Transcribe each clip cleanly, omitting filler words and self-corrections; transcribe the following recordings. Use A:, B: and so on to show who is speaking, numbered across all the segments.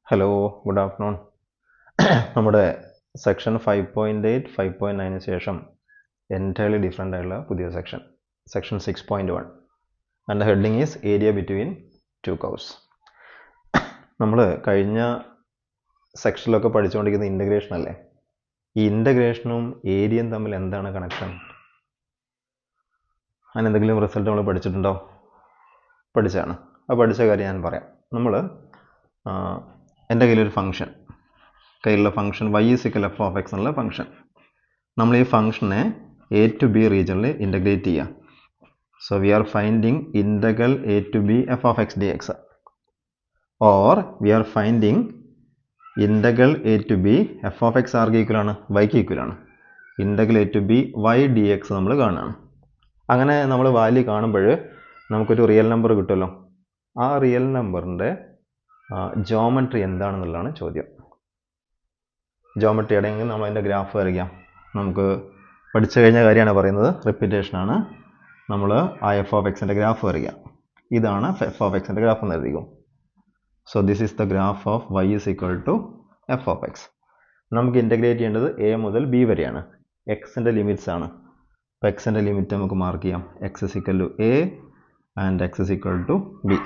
A: Hello, good afternoon. നമ്മുടെ section 5.8 5.9 ശേഷം entirely different ആയിട്ടുള്ള പുതിയ section 6.1 and the heading is area between two curves. നമ്മൾ കഴിഞ്ഞ സെക്ഷനിലൊക്കെ പഠിച്ചുകൊണ്ടിരിക്കുന്ന ഇൻ്റഗ്രേഷൻ അല്ലേ? ഈ ഇൻ്റഗ്രേഷനും ഏരിയയും തമ്മിൽ എന്താണ് കണക്ഷൻ? അങ്ങനെ എന്തെങ്കിലും റിസൾട്ട് നമ്മൾ പഠിച്ചിട്ടുണ്ടോ? പഠിച്ചാണ്. ആ പഠിച്ച കാര്യം ഞാൻ പറയാം. നമ്മൾ എൻ്റെ കയ്യിലൊരു കയ്യിലുള്ള ഫംഗ്ഷൻ y = f(x) എന്നുള്ള ഫംഗ്ഷൻ. നമ്മൾ ഈ ഫംഗ്ഷനെ a to b റീജിയനിൽ ഇൻ്റഗ്രേറ്റ് ചെയ്യുക. So we are finding integral a to b f(x) dx, or we are finding integral a to b f(x) ആർക്ക് ഈക്വലാണ്? yക്ക് ഈക്വലാണ്. Integral a to b y dx നമ്മൾ കാണുകയാണ്. അങ്ങനെ നമ്മൾ വാല്യൂ കാണുമ്പോൾ നമുക്കൊരു റിയൽ നമ്പർ കിട്ടുമല്ലോ. ആ റിയൽ നമ്പറിൻ്റെ ജോമെട്രി എന്താണെന്നുള്ളതാണ് ചോദ്യം. ജോമെട്രി ആണെങ്കിൽ നമ്മൾ അതിൻ്റെ ഗ്രാഫ് വരയ്ക്കാം. നമുക്ക് പഠിച്ചു കഴിഞ്ഞ കാര്യമാണ് പറയുന്നത്, റിപ്പീറ്റേഷനാണ്. നമ്മൾ ആ f(x)ൻ്റെ ഗ്രാഫ് വരയ്ക്കാം. ഇതാണ് f(x)ൻ്റെ ഗ്രാഫ് എന്ന് എഴുതിക്കും. So this is the graph of y = f(x). നമുക്ക് ഇൻ്റഗ്രേറ്റ് ചെയ്യേണ്ടത് a മുതൽ b വരെയാണ്. എക്സിൻ്റെ ലിമിറ്റ്സ് ആണ്. അപ്പോൾ എക്സിൻ്റെ ലിമിറ്റ് നമുക്ക് മാർക്ക് ചെയ്യാം. x = a and x = b.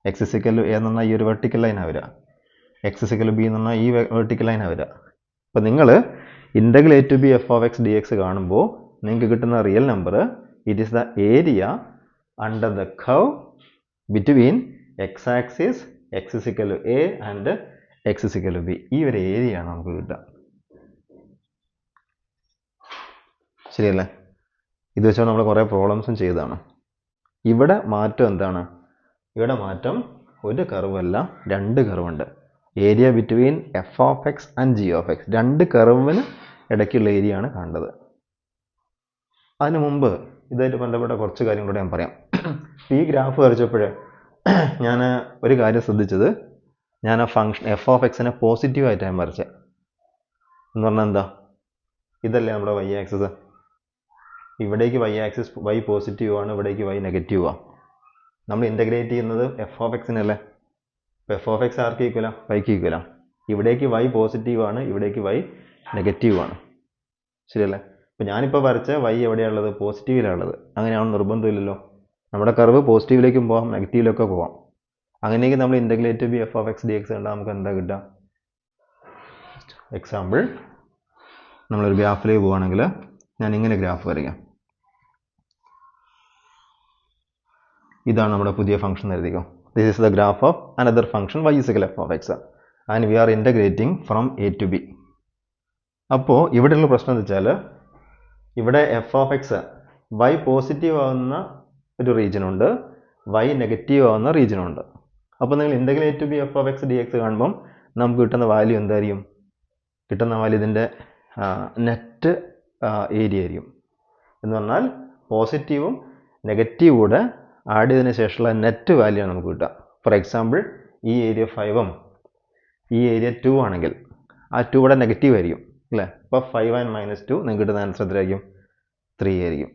A: x = a എന്ന് പറഞ്ഞാൽ ഈ ഒരു വെർട്ടിക്കൽ ലൈനാണ് വരിക. x = b എന്ന് പറഞ്ഞാൽ ഈ വെർട്ടിക്കൽ ലൈനാണ് വരിക. അപ്പോൾ നിങ്ങൾ integral a to b f(x) dx കാണുമ്പോൾ നിങ്ങൾക്ക് കിട്ടുന്ന real number it is the area under the curve between x axis x = a and x = b. ഈ ഒരു ഏരിയയാണ് നമുക്ക് കിട്ടുക. ശരിയല്ലേ? ഇത് വെച്ചാൽ നമ്മൾ കുറേ പ്രോബ്ലംസും ചെയ്തതാണ്. ഇവിടെ മാറ്റം എന്താണ്? ഇവിടെ മാറ്റം ഒരു കർവല്ല, രണ്ട് കർവുണ്ട്. Area between f(x) and g(x). രണ്ട് കർവിന് ഇടയ്ക്കുള്ള ഏരിയ ആണ് കാണേണ്ടത്. അതിന് മുമ്പ് ഇതായിട്ട് ബന്ധപ്പെട്ട കുറച്ച് കാര്യം കൂടെ ഞാൻ പറയാം. ഈ ഗ്രാഫ് വരച്ചപ്പോൾ ഞാൻ ഒരു കാര്യം ശ്രദ്ധിച്ചത്, ഞാൻ ആ ഫംഗ്ഷൻ f(x)നെ പോസിറ്റീവായിട്ടാണ് വരച്ചത്. എന്ന് പറഞ്ഞാൽ എന്താ? ഇതല്ലേ നമ്മുടെ y ആക്സിസ്. ഇവിടേക്ക് y ആക്സിസ് y പോസിറ്റീവാണ്, ഇവിടേക്ക് y നെഗറ്റീവാണ്. നമ്മൾ ഇൻ്റഗ്രേറ്റ് ചെയ്യുന്നത് f(x)നല്ലേ? അപ്പോൾ f(x) ആർക്ക് ഈക്വലാണ്? yക്ക് ഈക്വലാണ്. ഇവിടേക്ക് y പോസിറ്റീവാണ്, ഇവിടേക്ക് y നെഗറ്റീവാണ്. ശരിയല്ലേ? അപ്പോൾ ഞാനിപ്പോൾ വരച്ച y എവിടെയാണുള്ളത്? പോസിറ്റീവിലാണുള്ളത്. അങ്ങനെയാണെന്ന് നിർബന്ധമില്ലല്ലോ. നമ്മുടെ കർവ് പോസിറ്റീവിലേക്കും പോകാം, നെഗറ്റീവിലൊക്കെ പോകാം. അങ്ങനെയെങ്കിൽ നമ്മൾ integral a to b f(x) dx കണ്ടാൽ നമുക്ക് എന്താ കിട്ടുക? എക്സാമ്പിൾ, നമ്മളൊരു ഗ്രാഫിലേക്ക് പോവുകയാണെങ്കിൽ ഞാൻ ഇങ്ങനെ ഗ്രാഫ് വരയ്ക്കാം. ഇതാണ് നമ്മുടെ പുതിയ ഫംഗ്ഷൻ എഴുതിക്കോ. This is the graph of another function y = f(x) and we are integrating from a to b. അപ്പോൾ ഇവിടെയുള്ള പ്രശ്നം എന്ന് വെച്ചാൽ, ഇവിടെ f(x) y പോസിറ്റീവ് ആവുന്ന ഒരു റീജിയനുണ്ട്, y നെഗറ്റീവ് ആവുന്ന റീജിയനുണ്ട്. അപ്പോൾ നിങ്ങൾ integral a to b f(x) dx കാണുമ്പം നമുക്ക് കിട്ടുന്ന വാല്യൂ എന്തായിരിക്കും? കിട്ടുന്ന വാല്യൂ ഇതിൻ്റെ നെറ്റ് ഏരിയ ആയിരിക്കും. എന്ന് പറഞ്ഞാൽ പോസിറ്റീവും നെഗറ്റീവും കൂടെ ആഡ് ചെയ്തതിന് ശേഷമുള്ള നെറ്റ് വാല്യൂ ആണ് നമുക്ക് കിട്ടുക. ഫോർ എക്സാമ്പിൾ, ഈ ഏരിയ 5ഉം ഈ ഏരിയ 2 ആണെങ്കിൽ ആ 2 ഇവിടെ നെഗറ്റീവ് ആയിരിക്കും അല്ലേ? അപ്പോൾ 5 and -2 നിങ്ങൾക്ക് കിട്ടുന്ന ആൻസർ എത്രയായിരിക്കും? 3 ആയിരിക്കും.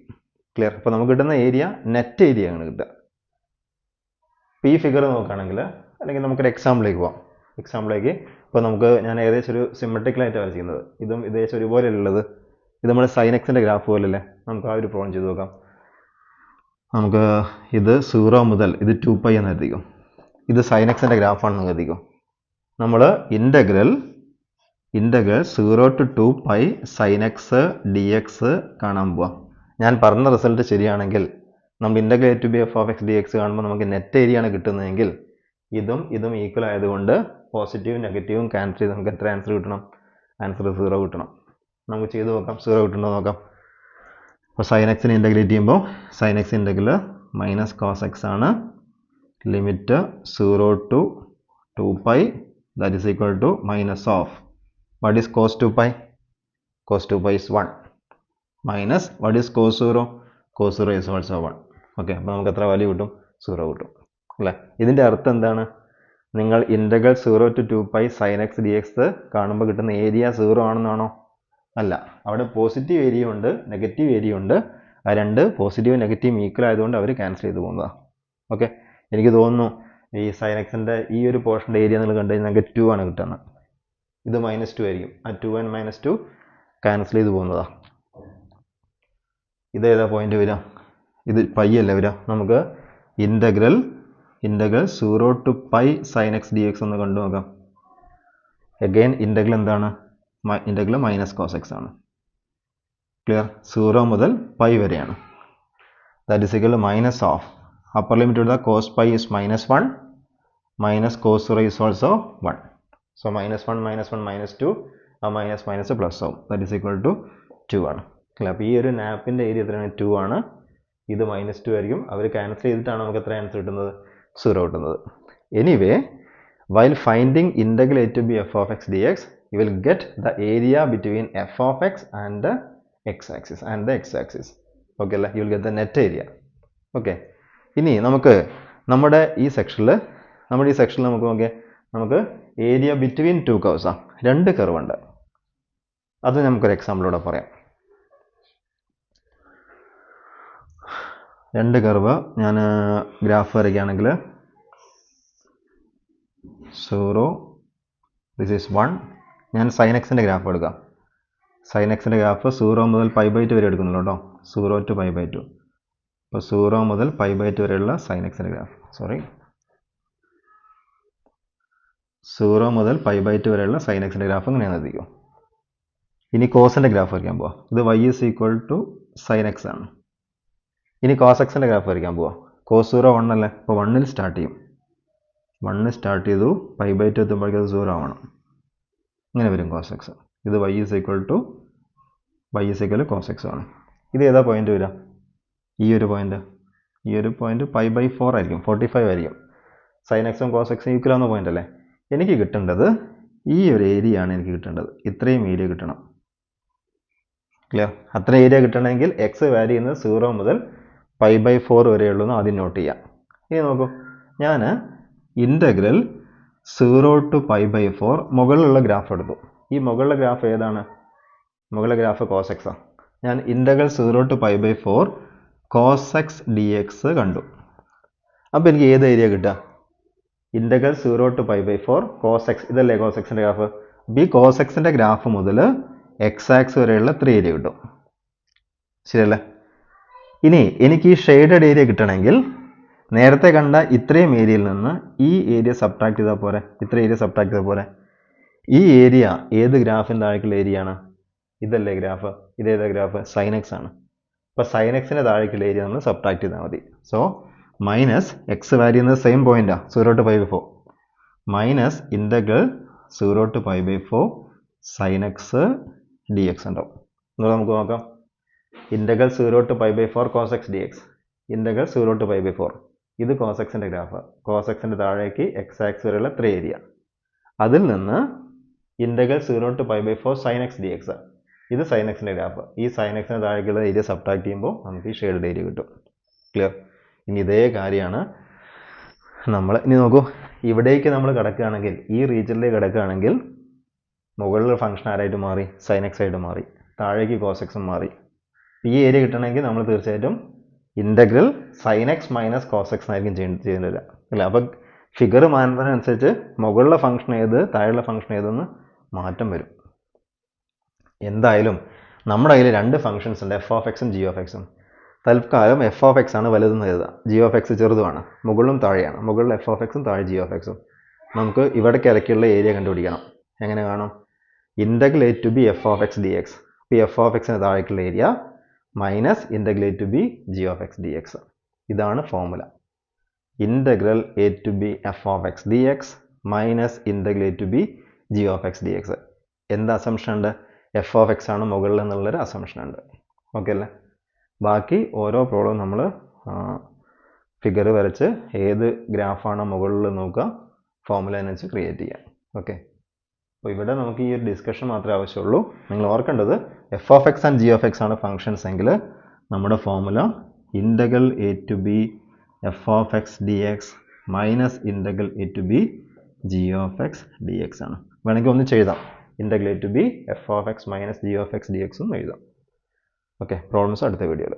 A: ക്ലിയർ? അപ്പോൾ നമുക്ക് കിട്ടുന്ന ഏരിയ നെറ്റ് ഏരിയ ആണ് കിട്ടുക. ഇപ്പോൾ ഈ ഫിഗർ നോക്കുകയാണെങ്കിൽ, അല്ലെങ്കിൽ നമുക്കൊരു എക്സാമ്പിളിലേക്ക് പോകാം. എക്സാമ്പിളിലേക്ക് ഇപ്പോൾ ഞാൻ ഏകദേശം ഒരു സിമെട്രിക്കലായിട്ടാണ് വരച്ചിരിക്കുന്നത്. ഇതും ഏകദേശം ഒരുപോലെയുള്ളത്. ഇത് നമ്മുടെ sin x ൻ്റെ ഗ്രാഫ് പോലല്ലേ? നമുക്ക് ആ ഒരു പ്രോബ്ലം ചെയ്ത് നോക്കാം. നമുക്ക് ഇത് 0 മുതൽ ഇത് 2π എന്ന് എഴുതിക്കും. ഇത് sin x ൻ്റെ ഗ്രാഫാണെന്ന് എഴുതിക്കും. നമ്മൾ integral 0 to 2π sin x dx കാണാൻ പോവാം. ഞാൻ പറഞ്ഞ റിസൾട്ട് ശരിയാണെങ്കിൽ, നമ്മൾ integral a to b f(x) dx കാണുമ്പോൾ നമുക്ക് നെറ്റ് ഏരിയ ആണ് കിട്ടുന്നതെങ്കിൽ, ഇതും ഈക്വൽ ആയതുകൊണ്ട് പോസിറ്റീവും നെഗറ്റീവും ക്യാൻസൽ ചെയ്ത് നമുക്ക് എത്ര ആൻസർ കിട്ടണം? ആൻസർ 0 കിട്ടണം. നമുക്ക് ചെയ്ത് നോക്കാം 0 കിട്ടുന്നോ നോക്കാം. അപ്പോൾ sin x നെ ഇൻ്റഗ്രേറ്റ് ചെയ്യുമ്പോൾ sin x integral -cos x ആണ്. Limit 0 to 2π that is equal to minus of what is cos 2π? Cos 2π is 1 minus what is cos 0? Cos 0 is also 1. Okay, അപ്പോൾ നമുക്ക് എത്ര വാല്യൂ കിട്ടും? 0 കിട്ടും അല്ലേ? ഇതിൻ്റെ അർത്ഥം എന്താണ്? നിങ്ങൾ integral 0 to 2π sin x dx കാണുമ്പോൾ കിട്ടുന്ന ഏരിയ 0 ആണെന്നാണോ? അല്ല, അവിടെ പോസിറ്റീവ് ഏരിയ ഉണ്ട്, നെഗറ്റീവ് ഏരിയ ഉണ്ട്. ആ രണ്ട് പോസിറ്റീവ് നെഗറ്റീവ് ഈക്വൽ ആയതുകൊണ്ട് അവർ ക്യാൻസൽ ചെയ്ത് പോകുന്നതാണ്. ഓക്കെ, എനിക്ക് തോന്നുന്നു ഈ സൈൻ എക്സിൻ്റെ ഈ ഒരു പോർഷൻ്റെ ഏരിയ നിങ്ങൾ കണ്ടു കഴിഞ്ഞാൽ നമുക്ക് 2 ആണ് കിട്ടുന്നത്. ഇത് -2 ആയിരിക്കും. ആ 2 and -2 ക്യാൻസൽ ചെയ്ത് പോകുന്നതാണ്. ഇത് ഏതാ പോയിന്റ് വരിക? ഇത് പൈ അല്ലേ വരിക. നമുക്ക് integral 0 to π sin x dx ഒന്ന് കണ്ടു നോക്കാം. അഗെയിൻ ഇൻ്റഗ്രൽ എന്താണ്? ഇൻ്റഗ്രൽ മൈനസ് കോസ് എക്സ് ആണ്. ക്ലിയർ? 0 മുതൽ പൈ വരെയാണ്. That is equal to minus of upper limit എടുത്താൽ cos pi is -1 minus cos 0 is also 1. So -1 -2 ആ മൈനസ് പ്ലസ് ആവും. ദാറ്റ് ഈസ് ഈക്വൽ ടു 2 ആണ്. അല്ല, അപ്പോൾ ഈ ഒരു നാപ്പിൻ്റെ ഏരിയ എത്രയാണ്? 2 ആണ്. ഇത് -2 ആയിരിക്കും. അവർ ക്യാൻസൽ ചെയ്തിട്ടാണ് നമുക്ക് എത്ര ആൻസർ കിട്ടുന്നത്? 0 കിട്ടുന്നത്. Anyway, while finding integral a to b f of x dx, you will get the area between f of x and the x-axis okay അല്ലേ? You will get the net area. Okay, ഇനി നമുക്ക് നമ്മുടെ ഈ സെക്ഷനിൽ നമുക്ക് നോക്കിയാൽ നമുക്ക് area between 2 കർവ്സാണ്. 2 curve ഉണ്ട്. അത് നമുക്കൊരു എക്സാമ്പിളോടെ പറയാം. 2 കർവ് ഞാൻ ഗ്രാഫ് വരയ്ക്കുകയാണെങ്കിൽ 0 ദിസ് ഈസ് 1. ഞാൻ സൈൻ എക്സിൻ്റെ ഗ്രാഫ് എടുക്കാം. സൈൻ എക്സിൻ്റെ ഗ്രാഫ് 0 മുതൽ π/2 വരെ എടുക്കുന്നുള്ളൂ കേട്ടോ. 0 to π/2. അപ്പോൾ 0 മുതൽ π/2 വരെയുള്ള സൈൻ എക്സിൻ്റെ ഗ്രാഫ് 0 മുതൽ π/2 വരെയുള്ള സൈൻ എക്സിൻ്റെ ഗ്രാഫ് ഇങ്ങനെയാണ് എഴുതിക്കും. ഇനി കോസിൻ്റെ ഗ്രാഫ് വരയ്ക്കാൻ പോവാം. ഇത് y is equal to sin x ആണ്. ഇനി കോസ് എക്സിൻ്റെ ഗ്രാഫ് വരയ്ക്കാൻ പോവാം. കോസ് 0 1 അല്ലേ? അപ്പോൾ 1 സ്റ്റാർട്ട് ചെയ്യും. 1 സ്റ്റാർട്ട് ചെയ്തു, π/2 എത്തുമ്പോഴേക്കും അത് 0 ആവണം. ഇങ്ങനെ വരും കോസ് എക്സ്. ഇത് y is equal to cos x ആണ്. ഇത് ഏതാ പോയിന്റ് വരിക? ഈ ഒരു പോയിന്റ് π/4 ആയിരിക്കും, 45 ആയിരിക്കും. സൈൻ എക്സും കോസ് എക്സും ഈക്വൽ ആവുന്ന പോയിന്റ് അല്ലേ? എനിക്ക് കിട്ടേണ്ടത് ഈ ഒരു ഏരിയ ആണ്. എനിക്ക് കിട്ടേണ്ടത് ഇത്രയും ഏരിയ കിട്ടണം. ക്ലിയർ? അത്ര ഏരിയ കിട്ടണമെങ്കിൽ എക്സ് വാല്യൂ ചെയ്യുന്നത് 0 മുതൽ π/4 വരെയുള്ളൂ എന്ന് ആദ്യം നോട്ട് ചെയ്യാം. ഇനി നോക്കൂ, ഞാൻ ഇൻ്റഗ്രൽ 0 to π/4 മുകളിലുള്ള ഗ്രാഫ് എടുത്തു. ഈ മുകളിലെ ഗ്രാഫ് ഏതാണ്? മുകളിലെ ഗ്രാഫ് കോസ് എക്സ് ആണ്. ഞാൻ integral 0 to π/4 cos x d x കണ്ടു. അപ്പോൾ എനിക്ക് ഏത് ഏരിയ കിട്ടുക? ഇൻ്റഗ്രൽ 0 to π/4 കോസ് എക്സ്, ഇതല്ലേ കോസ് എക്സിൻ്റെ ഗ്രാഫ്. അപ്പോൾ ഈ കോസ് എക്സിൻ്റെ ഗ്രാഫ് മുതൽ എക്സ് ആക്സ് വരെയുള്ള 3 ഏരിയ കിട്ടും. ശരിയല്ലേ? ഇനി എനിക്ക് ഈ ഷെയ്ഡഡ് ഏരിയ കിട്ടണമെങ്കിൽ നേരത്തെ കണ്ട ഇത്രയും ഏരിയയിൽ നിന്ന് ഈ ഏരിയ സബ്ട്രാക്ട് ചെയ്താൽ പോരെ. ഈ ഏരിയ ഏത് ഗ്രാഫിൻ്റെ താഴേക്കുള്ള ഏരിയ ആണ്? ഇതല്ലേ ഗ്രാഫ്. ഇതേതാ ഗ്രാഫ്? സൈൻ എക്സ് ആണ്. അപ്പോൾ സൈൻ എക്സിൻ്റെ താഴേക്കുള്ള ഏരിയ നമ്മൾ സബ്ട്രാക്ട് ചെയ്താൽ മതി. സോ മൈനസ് എക്സ് വാല്യൂ എന്നത് സെയിം പോയിന്റാണ്, 0 to π/4 minus integral 0 to π/4 sine x d x ഉണ്ടാവും. എന്നുള്ളത് നമുക്ക് നോക്കാം. Integral 0 to π/4 cos x d x. Integral 0 to π/4 ഇത് കോസ് എക്സിൻ്റെ ഗ്രാഫ്. കോസ് എക്സിൻ്റെ താഴേക്ക് എക്സ് ആക്സ് വരെയുള്ള 3 ഏരിയ. അതിൽ നിന്ന് integral 0 to π/4 sine x d x. ഇത് സൈൻ എക്സിൻ്റെ ഗ്രാഫ്. ഈ സൈൻ എക്സിൻ്റെ താഴേക്കുള്ള ഏരിയ സബ്ട്രാക്ട് ചെയ്യുമ്പോൾ നമുക്ക് ഈ ഷെയ്ഡഡ് ഏരിയ കിട്ടും. ക്ലിയർ? ഇനി ഇതേ കാര്യമാണ് നമ്മൾ ഇനി നോക്കൂ. ഇവിടേക്ക് നമ്മൾ കിടക്കുകയാണെങ്കിൽ, ഈ റീജിയനിലേക്ക് കിടക്കുകയാണെങ്കിൽ മുകളിലുള്ള ഫംഗ്ഷൻ ആരായിട്ട് മാറി? സൈൻ എക്സ് ആയിട്ട് മാറി. താഴേക്ക് കോസ് എക്സും മാറി. ഈ ഏരിയ കിട്ടണമെങ്കിൽ നമ്മൾ തീർച്ചയായിട്ടും integral sine x minus cos x ആയിരിക്കും ചെയ്യുന്നില്ല അല്ലേ? അപ്പോൾ ഫിഗർ മാറുന്നതിനനുസരിച്ച് മുകളിലെ ഫംഗ്ഷൻ ഏത്, താഴെയുള്ള ഫംഗ്ഷൻ ഏതെന്ന് മാറ്റം വരും. എന്തായാലും നമ്മുടെ കയ്യിൽ 2 ഫംഗ്ഷൻസ് ഉണ്ട്, എഫ് ഓഫ് എക്സും ജി ഓഫ് എക്സും. തൽക്കാലം എഫ് ഓഫ് എക്സ് ആണ് വലുതെന്ന് എഴുതുക, ജി ഓഫ് എക്സ് ചെറുതുമാണ്. മുകളിലും താഴെയാണ്. മുകളിൽ എഫ് ഓഫ് എക്സും താഴെ ജി ഓഫ് എക്സും. നമുക്ക് ഇവിടെ ഇടയ്ക്കുള്ള ഏരിയ കണ്ടുപിടിക്കണം. എങ്ങനെ കാണും? Integral a to b f of x d x. അപ്പോൾ എഫ് ഓഫ് എക്സിന് താഴേക്കുള്ള area minus integral a to b g of x d x. ഇതാണ് formula. Integral a to b f of x d x minus integral a to b g of x d x. എന്ത് assumption ഉണ്ട്? F of x ആണ് മുകളിൽ എന്നുള്ളൊരു assumption ഉണ്ട്. Okay അല്ലേ? ബാക്കി ഓരോ പ്രോബ്ലം നമ്മൾ ഫിഗർ വരച്ച് ഏത് ഗ്രാഫാണോ മുകളിൽ നോക്കുക, ഫോർമുല അനുസരിച്ച് ക്രിയേറ്റ് ചെയ്യാം. ഓക്കെ, അപ്പോൾ ഇവിടെ നമുക്ക് ഈ ഒരു ഡിസ്കഷൻ മാത്രമേ ആവശ്യമുള്ളൂ. നിങ്ങൾ ഓർക്കേണ്ടത് f of x and g of x ആണ് ഫങ്ഷൻസ് എങ്കിൽ നമ്മുടെ formula integral a to b f of x d x minus integral a to b g of x d x ആണ്. വേണമെങ്കിൽ ഒന്ന് ചെയ്താം, integral a to b f of x minus g of x d എക്സും എഴുതാം. Okay, problems അടുത്ത വീഡിയോയിൽ.